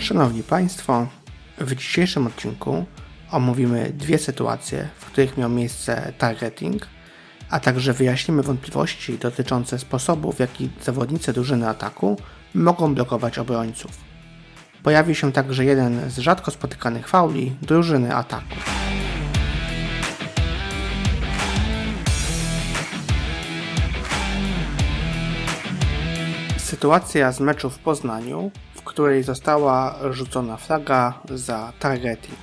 Szanowni Państwo, w dzisiejszym odcinku omówimy dwie sytuacje, w których miał miejsce targeting, a także wyjaśnimy wątpliwości dotyczące sposobu, w jaki zawodnicy drużyny ataku mogą blokować obrońców. Pojawi się także jeden z rzadko spotykanych fauli drużyny ataku. Sytuacja z meczu w Poznaniu, w której została rzucona flaga za targeting.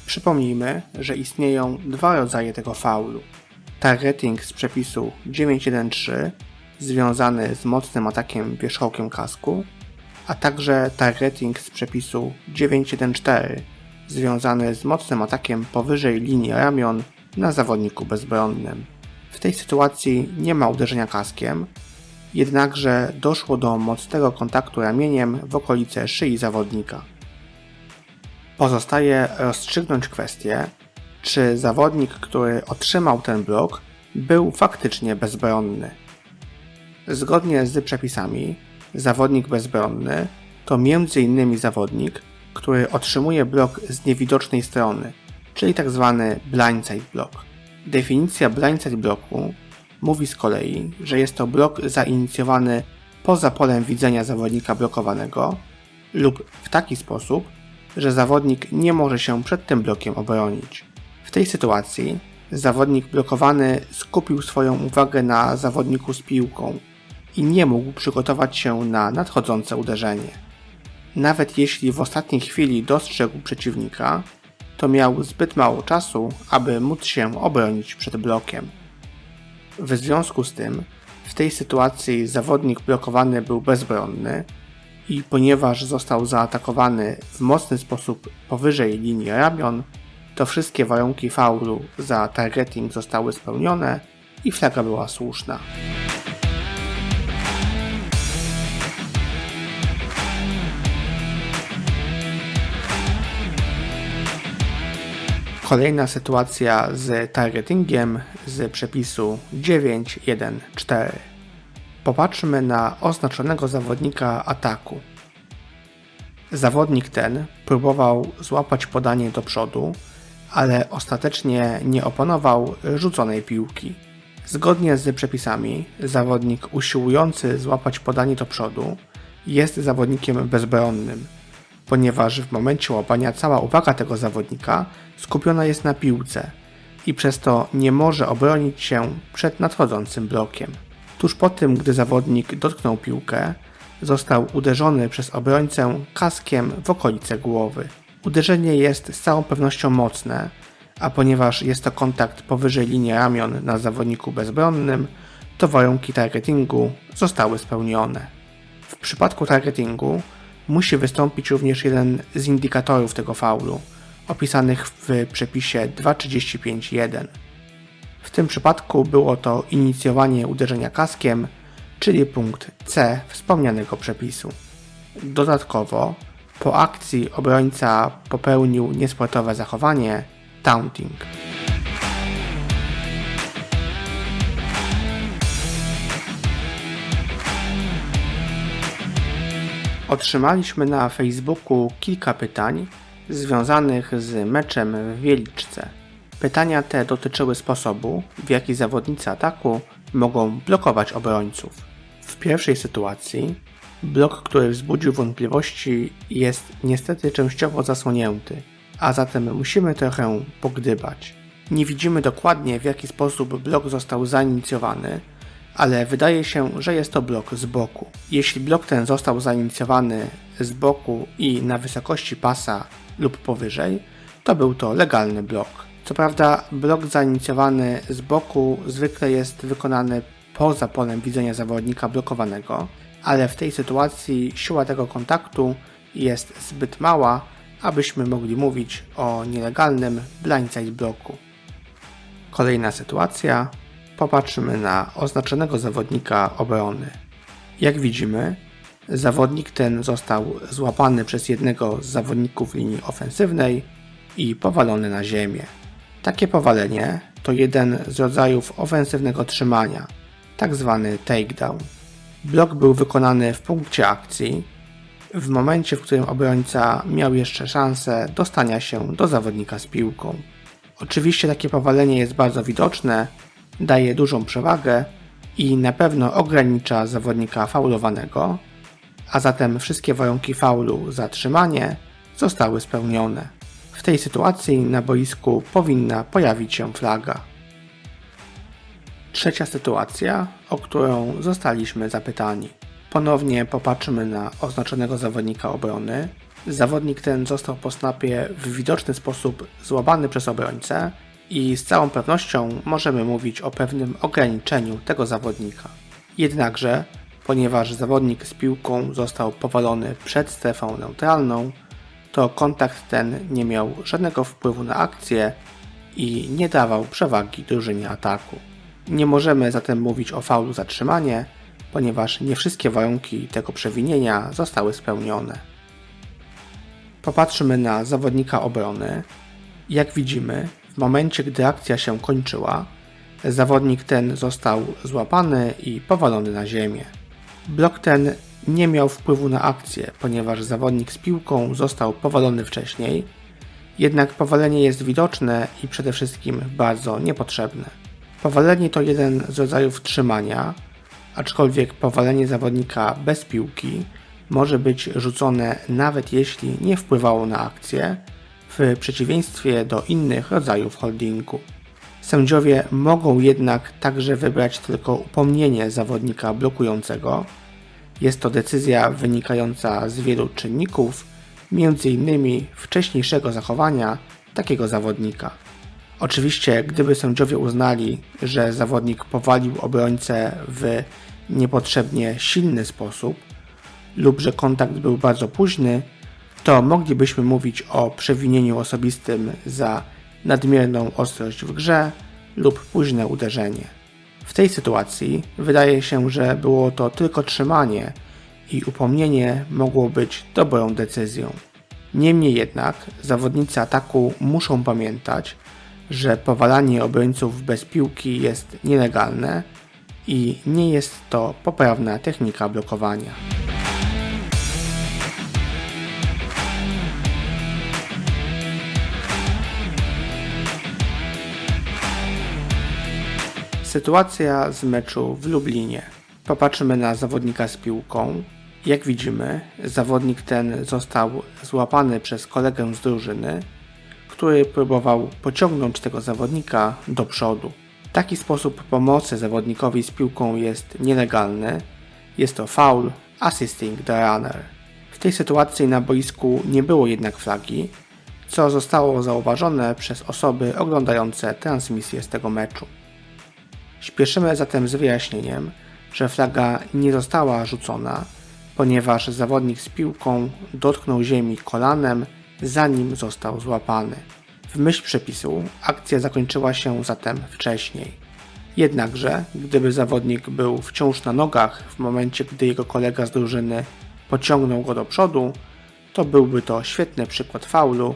Przypomnijmy, że istnieją dwa rodzaje tego faulu. Targeting z przepisu 9.1.3 związany z mocnym atakiem wierzchołkiem kasku, a także targeting z przepisu 9.1.4 związany z mocnym atakiem powyżej linii ramion na zawodniku bezbronnym. W tej sytuacji nie ma uderzenia kaskiem, jednakże doszło do mocnego kontaktu ramieniem w okolice szyi zawodnika. Pozostaje rozstrzygnąć kwestię, czy zawodnik, który otrzymał ten blok, był faktycznie bezbronny. Zgodnie z przepisami, zawodnik bezbronny to m.in. zawodnik, który otrzymuje blok z niewidocznej strony, czyli tzw. blindside block. Definicja blindside blocku mówi z kolei, że jest to blok zainicjowany poza polem widzenia zawodnika blokowanego lub w taki sposób, że zawodnik nie może się przed tym blokiem obronić. W tej sytuacji zawodnik blokowany skupił swoją uwagę na zawodniku z piłką i nie mógł przygotować się na nadchodzące uderzenie. Nawet jeśli w ostatniej chwili dostrzegł przeciwnika, to miał zbyt mało czasu, aby móc się obronić przed blokiem. W związku z tym, w tej sytuacji zawodnik blokowany był bezbronny i ponieważ został zaatakowany w mocny sposób powyżej linii ramion, to wszystkie warunki faulu za targeting zostały spełnione i flaga była słuszna. Kolejna sytuacja z targetingiem z przepisu 9.1.4. Popatrzmy na oznaczonego zawodnika ataku. Zawodnik ten próbował złapać podanie do przodu, ale ostatecznie nie opanował rzuconej piłki. Zgodnie z przepisami, zawodnik usiłujący złapać podanie do przodu jest zawodnikiem bezbronnym, ponieważ w momencie łapania cała uwaga tego zawodnika skupiona jest na piłce i przez to nie może obronić się przed nadchodzącym blokiem. Tuż po tym, gdy zawodnik dotknął piłkę, został uderzony przez obrońcę kaskiem w okolice głowy. Uderzenie jest z całą pewnością mocne, a ponieważ jest to kontakt powyżej linii ramion na zawodniku bezbronnym, to warunki targetingu zostały spełnione. W przypadku targetingu musi wystąpić również jeden z indikatorów tego faulu, opisanych w przepisie 2.35.1. W tym przypadku było to inicjowanie uderzenia kaskiem, czyli punkt C wspomnianego przepisu. Dodatkowo, po akcji obrońca popełnił niesportowe zachowanie taunting. Otrzymaliśmy na Facebooku kilka pytań związanych z meczem w Wieliczce. Pytania te dotyczyły sposobu, w jaki zawodnicy ataku mogą blokować obrońców. W pierwszej sytuacji blok, który wzbudził wątpliwości, jest niestety częściowo zasłonięty, a zatem musimy trochę pogdybać. Nie widzimy dokładnie, w jaki sposób blok został zainicjowany, ale wydaje się, że jest to blok z boku. Jeśli blok ten został zainicjowany z boku i na wysokości pasa lub powyżej, to był to legalny blok. Co prawda blok zainicjowany z boku zwykle jest wykonany poza polem widzenia zawodnika blokowanego, ale w tej sytuacji siła tego kontaktu jest zbyt mała, abyśmy mogli mówić o nielegalnym blindside bloku. Kolejna sytuacja. Popatrzmy na oznaczonego zawodnika obrony. Jak widzimy, zawodnik ten został złapany przez jednego z zawodników linii ofensywnej i powalony na ziemię. Takie powalenie to jeden z rodzajów ofensywnego trzymania, tak zwany takedown. Blok był wykonany w punkcie akcji, w momencie, w którym obrońca miał jeszcze szansę dostania się do zawodnika z piłką. Oczywiście takie powalenie jest bardzo widoczne, daje dużą przewagę i na pewno ogranicza zawodnika faulowanego, a zatem wszystkie warunki faulu za trzymanie zostały spełnione. W tej sytuacji na boisku powinna pojawić się flaga. Trzecia sytuacja, o którą zostaliśmy zapytani. Ponownie popatrzymy na oznaczonego zawodnika obrony. Zawodnik ten został po snapie w widoczny sposób złapany przez obrońcę i z całą pewnością możemy mówić o pewnym ograniczeniu tego zawodnika. Jednakże, ponieważ zawodnik z piłką został powalony przed strefą neutralną, to kontakt ten nie miał żadnego wpływu na akcję i nie dawał przewagi drużynie ataku. Nie możemy zatem mówić o faulu za trzymanie, ponieważ nie wszystkie warunki tego przewinienia zostały spełnione. Popatrzmy na zawodnika obrony. Jak widzimy, w momencie, gdy akcja się kończyła, zawodnik ten został złapany i powalony na ziemię. Blok ten nie miał wpływu na akcję, ponieważ zawodnik z piłką został powalony wcześniej, jednak powalenie jest widoczne i przede wszystkim bardzo niepotrzebne. Powalenie to jeden z rodzajów trzymania, aczkolwiek powalenie zawodnika bez piłki może być rzucone nawet jeśli nie wpływało na akcję, w przeciwieństwie do innych rodzajów holdingu. Sędziowie mogą jednak także wybrać tylko upomnienie zawodnika blokującego. Jest to decyzja wynikająca z wielu czynników, m.in. wcześniejszego zachowania takiego zawodnika. Oczywiście, gdyby sędziowie uznali, że zawodnik powalił obrońcę w niepotrzebnie silny sposób lub że kontakt był bardzo późny, to moglibyśmy mówić o przewinieniu osobistym za nadmierną ostrość w grze lub późne uderzenie. W tej sytuacji wydaje się, że było to tylko trzymanie i upomnienie mogło być dobrą decyzją. Niemniej jednak zawodnicy ataku muszą pamiętać, że powalanie obrońców bez piłki jest nielegalne i nie jest to poprawna technika blokowania. Sytuacja z meczu w Lublinie. Popatrzymy na zawodnika z piłką. Jak widzimy, zawodnik ten został złapany przez kolegę z drużyny, który próbował pociągnąć tego zawodnika do przodu. Taki sposób pomocy zawodnikowi z piłką jest nielegalny. Jest to foul assisting the runner. W tej sytuacji na boisku nie było jednak flagi, co zostało zauważone przez osoby oglądające transmisję z tego meczu. Śpieszymy zatem z wyjaśnieniem, że flaga nie została rzucona, ponieważ zawodnik z piłką dotknął ziemi kolanem, zanim został złapany. W myśl przepisu akcja zakończyła się zatem wcześniej. Jednakże, gdyby zawodnik był wciąż na nogach w momencie, gdy jego kolega z drużyny pociągnął go do przodu, to byłby to świetny przykład faulu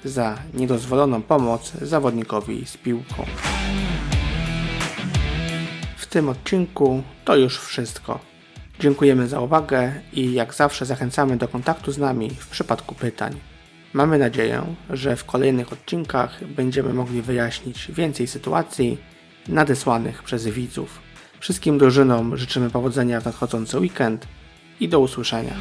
za niedozwoloną pomoc zawodnikowi z piłką. W tym odcinku to już wszystko. Dziękujemy za uwagę i jak zawsze zachęcamy do kontaktu z nami w przypadku pytań. Mamy nadzieję, że w kolejnych odcinkach będziemy mogli wyjaśnić więcej sytuacji nadesłanych przez widzów. Wszystkim drużynom życzymy powodzenia w nadchodzący weekend i do usłyszenia.